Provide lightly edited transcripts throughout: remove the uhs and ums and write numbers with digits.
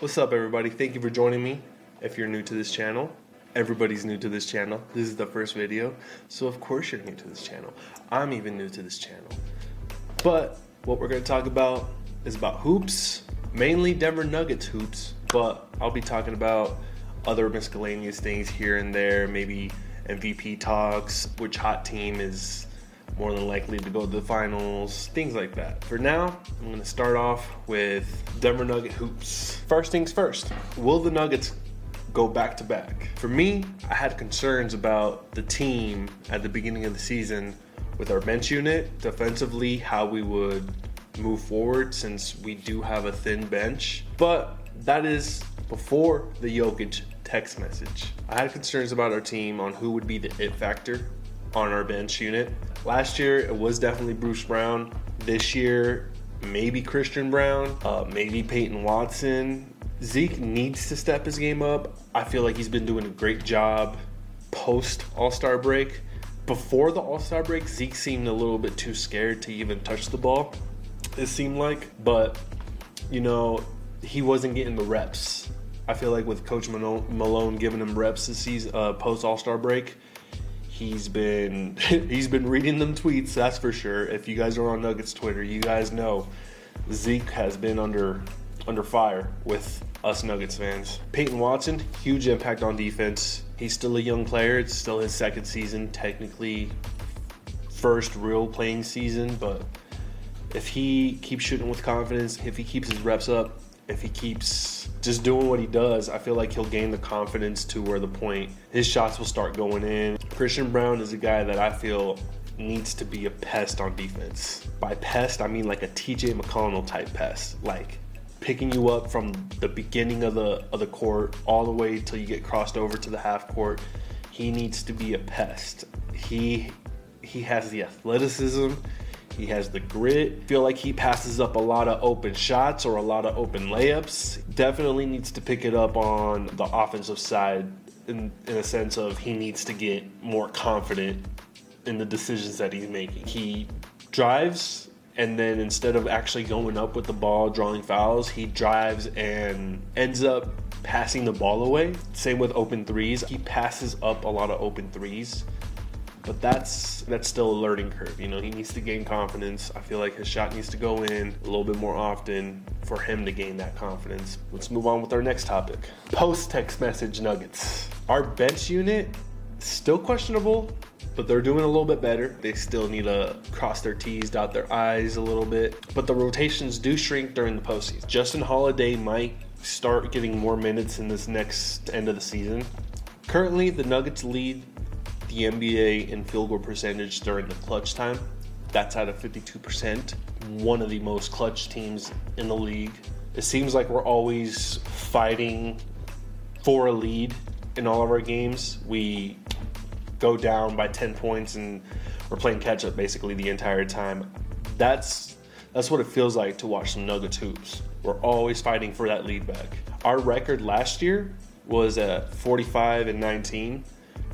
What's up, everybody? Thank you for joining me. If you're new to this channel, everybody's new to this channel. This is the first video, so of course you're new to this channel. I'm even new to this channel. But what we're going to talk about is about hoops, mainly Denver Nuggets hoops, but I'll be talking about other miscellaneous things here and there, maybe MVP talks, which hot team is more than likely to go to the finals, things like that. For now, I'm going to start off with Denver Nugget hoops. First things first, will the Nuggets go back to back? For me, I had concerns about the team at the beginning of the season with our bench unit, defensively, how we would move forward since we do have a thin bench. But that is before the Jokic text message. I had concerns about our team on who would be the it factor on our bench unit. Last year, it was definitely Bruce Brown. This year, maybe Christian Brown, maybe Peyton Watson. Zeke needs to step his game up. I feel like he's been doing a great job post All-Star break. Before the All-Star break, Zeke seemed a little bit too scared to even touch the ball, it seemed like. But, you know, he wasn't getting the reps. I feel like with Coach Malone giving him reps this season, post All-Star break, he's been reading them tweets, that's for sure. If you guys are on Nuggets Twitter, you guys know Zeke has been under fire with us Nuggets fans. Peyton Watson, huge impact on defense. He's still a young player. It's still his second season, technically first real playing season. But if he keeps shooting with confidence, if he keeps his reps up, if he keeps just doing what he does, I feel like he'll gain the confidence to where the point his shots will start going in. Christian Brown is a guy that I feel needs to be a pest on defense. By pest, I mean like a TJ McConnell type pest, like picking you up from the beginning of the court all the way till you get crossed over to the half court. He needs to be a pest. He has the athleticism. He has the grit. I feel like he passes up a lot of open shots or a lot of open layups. Definitely needs to pick it up on the offensive side in a sense of he needs to get more confident in the decisions that he's making. He drives, and then instead of actually going up with the ball, drawing fouls, he drives and ends up passing the ball away. Same with open threes. He passes up a lot of open threes. But that's still a learning curve. You know, he needs to gain confidence. I feel like his shot needs to go in a little bit more often for him to gain that confidence. Let's move on with our next topic. Post-text message Nuggets. Our bench unit, still questionable, but they're doing a little bit better. They still need to cross their T's, dot their I's a little bit. But the rotations do shrink during the postseason. Justin Holiday might start getting more minutes in this next end of the season. Currently, the Nuggets lead the NBA in field goal percentage during the clutch time. That's at a 52%. One of the most clutch teams in the league. It seems like we're always fighting for a lead in all of our games. We go down by 10 points and we're playing catch up basically the entire time. That's what it feels like to watch some Nuggets hoops. We're always fighting for that lead back. Our record last year was at 45-19.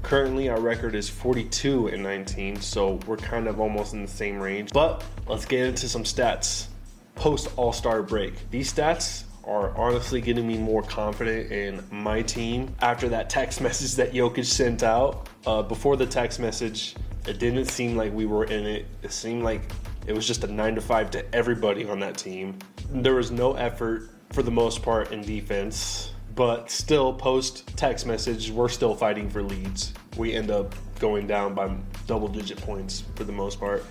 Currently, our record is 42-19, so we're kind of almost in the same range. But let's get into some stats post All-Star break. These stats are honestly getting me more confident in my team after that text message that Jokic sent out. Before the text message, it didn't seem like we were in it. It seemed like it was just a 9-to-5 to everybody on that team. There was no effort for the most part in defense. But still, post-text message, we're still fighting for leads. We end up going down by double-digit points for the most part.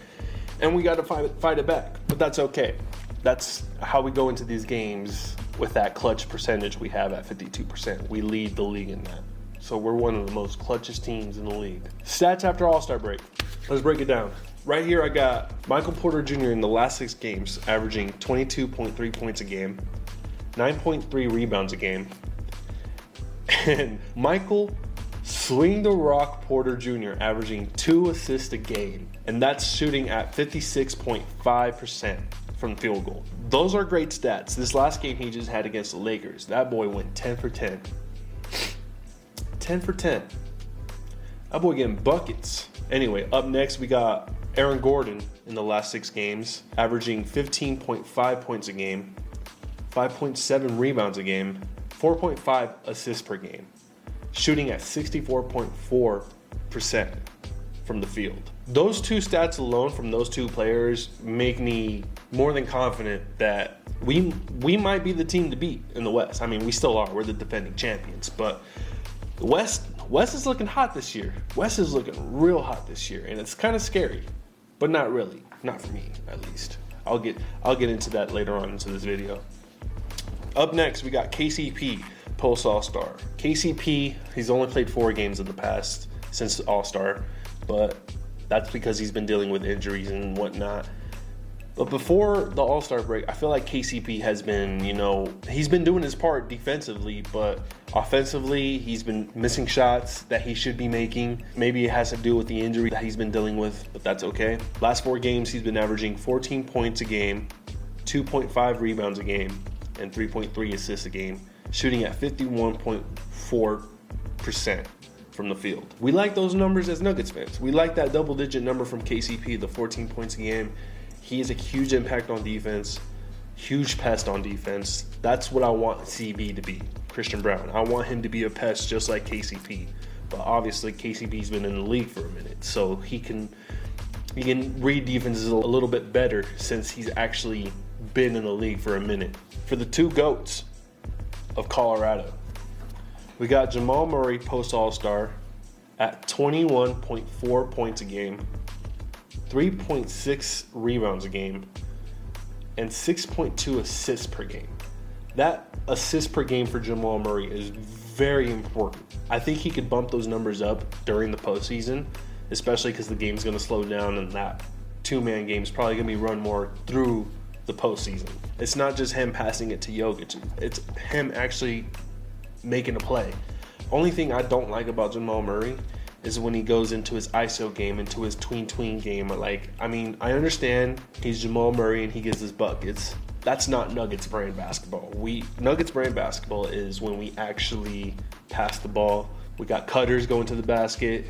And we got to fight it back. But that's okay. That's how we go into these games with that clutch percentage we have at 52%. We lead the league in that. So we're one of the most clutchest teams in the league. Stats after All-Star break. Let's break it down. Right here, I got Michael Porter Jr. in the last 6 games, averaging 22.3 points a game, 9.3 rebounds a game. And Michael Swing the Rock Porter Jr. averaging 2 assists a game. And that's shooting at 56.5% from field goal. Those are great stats. This last game he just had against the Lakers, that boy went 10 for 10. 10 for 10. That boy getting buckets. Anyway, up next we got Aaron Gordon in the last 6 games, averaging 15.5 points a game, 5.7 rebounds a game, 4.5 assists per game, shooting at 64.4% from the field. Those 2 stats alone from those 2 players make me more than confident that we might be the team to beat in the West. I mean, we still are. We're the defending champions, but the West is looking hot this year. West is looking real hot this year, and it's kind of scary, but not really. Not for me, at least. I'll get into that later on into this video. Up next, we got KCP, post All-Star. KCP, he's only played 4 games in the past since All-Star, but that's because he's been dealing with injuries and whatnot. But before the All-Star break, I feel like KCP has been, he's been doing his part defensively, but offensively, he's been missing shots that he should be making. Maybe it has to do with the injury that he's been dealing with, but that's okay. Last 4 games, he's been averaging 14 points a game, 2.5 rebounds a game, and 3.3 assists a game, shooting at 51.4% from the field. We like those numbers as Nuggets fans. We like that double-digit number from KCP, the 14 points a game. He is a huge impact on defense, huge pest on defense. That's what I want CB to be, Christian Braun. I want him to be a pest just like KCP. But obviously KCP's been in the league for a minute, so he can read defenses a little bit better since he's actually been in the league for a minute. For the 2 GOATs of Colorado, we got Jamal Murray post All-Star at 21.4 points a game, 3.6 rebounds a game, and 6.2 assists per game. That assist per game for Jamal Murray is very important. I think he could bump those numbers up during the postseason, especially because the game's going to slow down and that 2-man game is probably going to be run more through the postseason. It's not just him passing it to Jokic. It's him actually making a play. Only thing I don't like about Jamal Murray is when he goes into his ISO game, into his tween game. I understand he's Jamal Murray and he gets his buckets. That's not Nuggets brand basketball. Nuggets brand basketball is when we actually pass the ball. We got cutters going to the basket.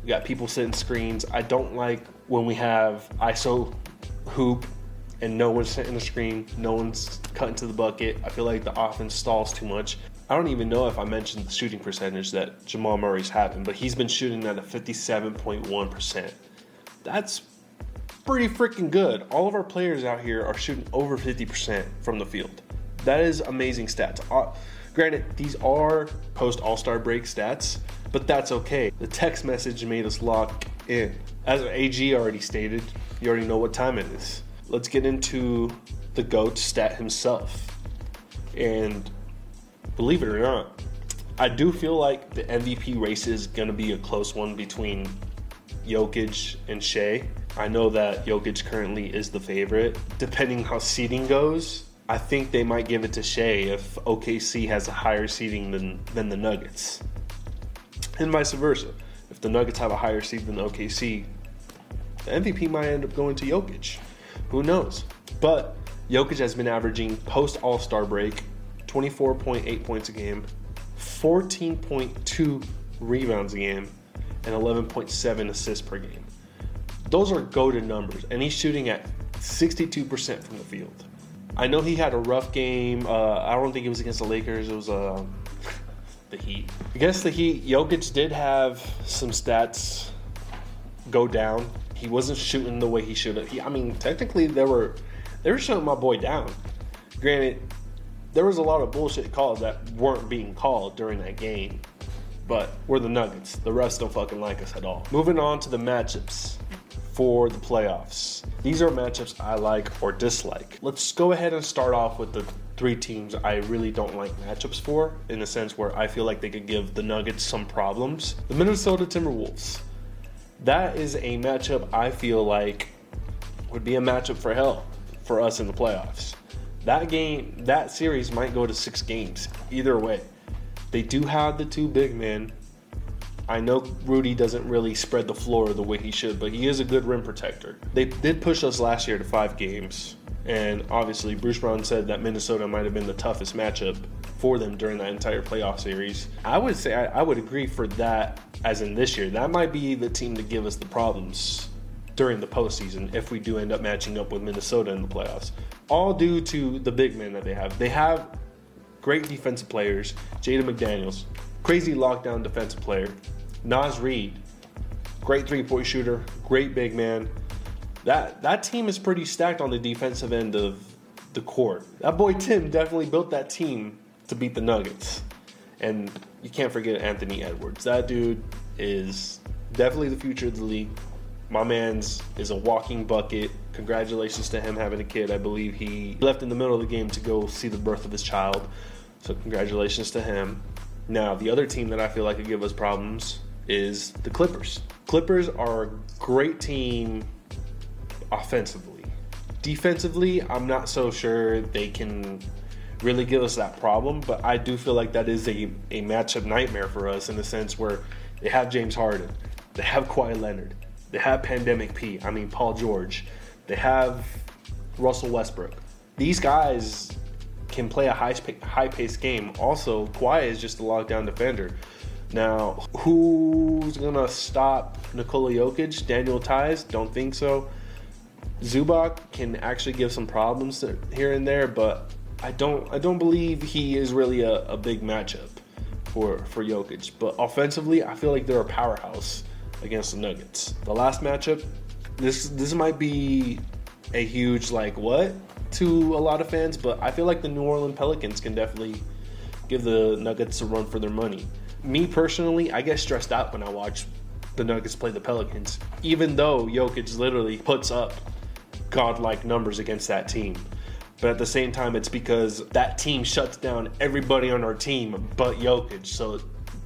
We got people setting screens. I don't like when we have ISO hoop and no one's setting the screen, no one's cutting to the bucket. I feel like the offense stalls too much. I don't even know if I mentioned the shooting percentage that Jamal Murray's having, but he's been shooting at a 57.1%. That's pretty freaking good. All of our players out here are shooting over 50% from the field. That is amazing stats. Granted, these are post All-Star break stats, but that's okay. The text message made us lock in. As AG already stated, you already know what time it is. Let's get into the GOAT stat himself. And believe it or not, I do feel like the MVP race is going to be a close one between Jokic and Shea. I know that Jokic currently is the favorite. Depending how seeding goes, I think they might give it to Shea if OKC has a higher seeding than the Nuggets. And vice versa. If the Nuggets have a higher seed than OKC, the MVP might end up going to Jokic. Who knows? But Jokic has been averaging post All-Star break 24.8 points a game, 14.2 rebounds a game, and 11.7 assists per game. Those are goated numbers, and he's shooting at 62% from the field. I know he had a rough game. I don't think it was against the Lakers. It was the Heat. Against the Heat, Jokic did have some stats go down. He wasn't shooting the way he should have. Technically, they were shutting my boy down. Granted, there was a lot of bullshit calls that weren't being called during that game, but we're the Nuggets. The refs don't fucking like us at all. Moving on to the matchups for the playoffs. These are matchups I like or dislike. Let's go ahead and start off with the 3 teams I really don't like matchups for, in the sense where I feel like they could give the Nuggets some problems. The Minnesota Timberwolves. That is a matchup I feel like would be a matchup for hell for us in the playoffs. That series might go to 6 games. Either way, they do have the 2 big men. I know Rudy doesn't really spread the floor the way he should, but he is a good rim protector. They did push us last year to 5 games, and obviously Bruce Brown said that Minnesota might have been the toughest matchup for them during that entire playoff series. I would say I would agree for that, as in this year. That might be the team to give us the problems during the postseason if we do end up matching up with Minnesota in the playoffs. All due to the big men that they have. They have great defensive players. Jaden McDaniels, crazy lockdown defensive player. Naz Reid, great three-point shooter, great big man. That team is pretty stacked on the defensive end of the court. That boy Tim definitely built that team to beat the Nuggets. And you can't forget Anthony Edwards. That dude is definitely the future of the league. My man's is a walking bucket. Congratulations to him having a kid. I believe he left in the middle of the game to go see the birth of his child. So congratulations to him. Now, the other team that I feel like could give us problems is the Clippers. Clippers are a great team offensively. Defensively, I'm not so sure they can really give us that problem, but I do feel like that is a matchup nightmare for us in the sense where they have James Harden, they have Kawhi Leonard, they have Paul George, they have Russell Westbrook. These guys can play a high-paced game. Also, Kawhi is just a lockdown defender. Now, who's going to stop Nikola Jokic? Daniel Tice? Don't think so. Zubac can actually give some problems here and there, but I don't believe he is really a big matchup for Jokic. But offensively, I feel like they're a powerhouse against the Nuggets. The last matchup, this might be a huge what to a lot of fans, but I feel like the New Orleans Pelicans can definitely give the Nuggets a run for their money. Me personally, I get stressed out when I watch the Nuggets play the Pelicans, even though Jokic literally puts up godlike numbers against that team. But at the same time, it's because that team shuts down everybody on our team but Jokic. So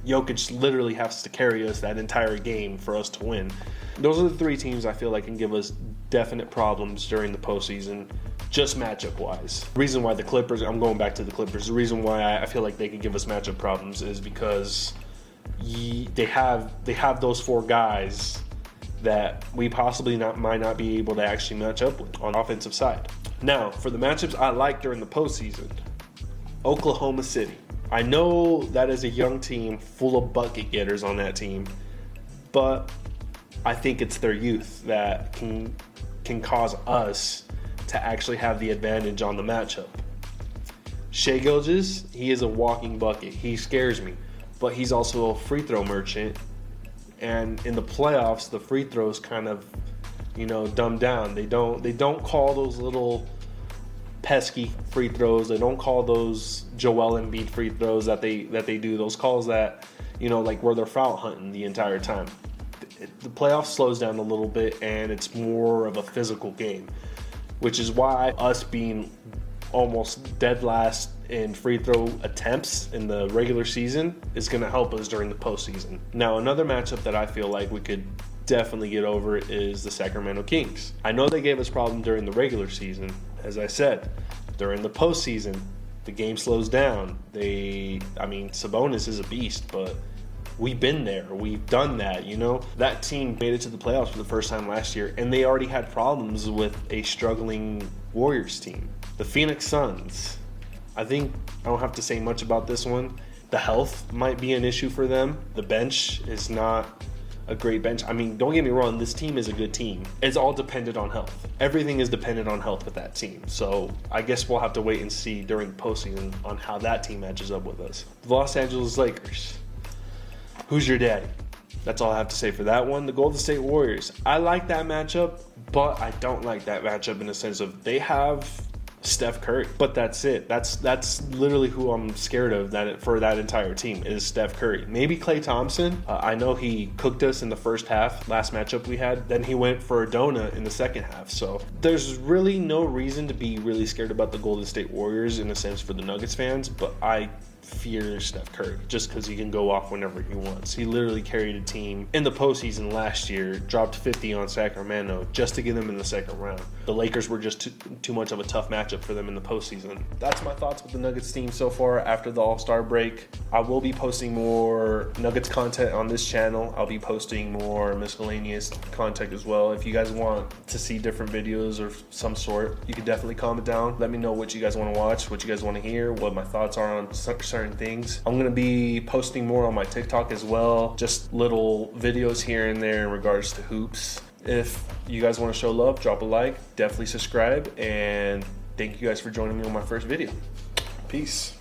Jokic literally has to carry us that entire game for us to win. Those are the three teams I feel like can give us definite problems during the postseason, just matchup-wise. The reason why the Clippers, I'm going back to the Clippers, the reason why I feel like they can give us matchup problems is because they have those four guys that we possibly might not be able to actually match up with on the offensive side. Now, for the matchups I like during the postseason, Oklahoma City. I know that is a young team full of bucket getters on that team, but I think it's their youth that can cause us to actually have the advantage on the matchup. Shai Gilgeous, he is a walking bucket. He scares me, but he's also a free throw merchant. And in the playoffs, the free throws kind of, dumbed down. They don't call those little pesky free throws. They don't call those Joel Embiid free throws that they do. Those calls that, where they're foul hunting the entire time. The playoffs slows down a little bit, and it's more of a physical game, which is why us being almost dead last in free throw attempts in the regular season is going to help us during the postseason. Now, another matchup that I feel like we could definitely get over is the Sacramento Kings. I know they gave us problems during the regular season. As I said, during the postseason, the game slows down. Sabonis is a beast, but we've been there. We've done that, That team made it to the playoffs for the first time last year, and they already had problems with a struggling Warriors team. The Phoenix Suns. I think I don't have to say much about this one. The health might be an issue for them. The bench is not a great bench. Don't get me wrong, this team is a good team. It's all dependent on health. Everything is dependent on health with that team. So I guess we'll have to wait and see during the postseason on how that team matches up with us. The Los Angeles Lakers. Who's your daddy? That's all I have to say for that one. The Golden State Warriors. I like that matchup, but I don't like that matchup in the sense of they have Steph Curry, but that's it. That's literally who I'm scared of for that entire team is Steph Curry. Maybe Klay Thompson. I know he cooked us in the first half, last matchup we had. Then he went for a donut in the second half. So there's really no reason to be really scared about the Golden State Warriors in a sense for the Nuggets fans, but I fear Steph Curry just because he can go off whenever he wants. He literally carried a team in the postseason last year, dropped 50 on Sacramento just to get them in the second round. The Lakers were just too much of a tough matchup for them in the postseason. That's my thoughts with the Nuggets team so far after the All-Star break. I will be posting more Nuggets content on this channel. I'll be posting more miscellaneous content as well. If you guys want to see different videos of some sort, you can definitely comment down. Let me know what you guys want to watch, what you guys want to hear, what my thoughts are on certain things. I'm gonna be posting more on my TikTok as well, just little videos here and there in regards to hoops. If you guys want to show love, drop a like, definitely subscribe, and thank you guys for joining me on my first video. Peace.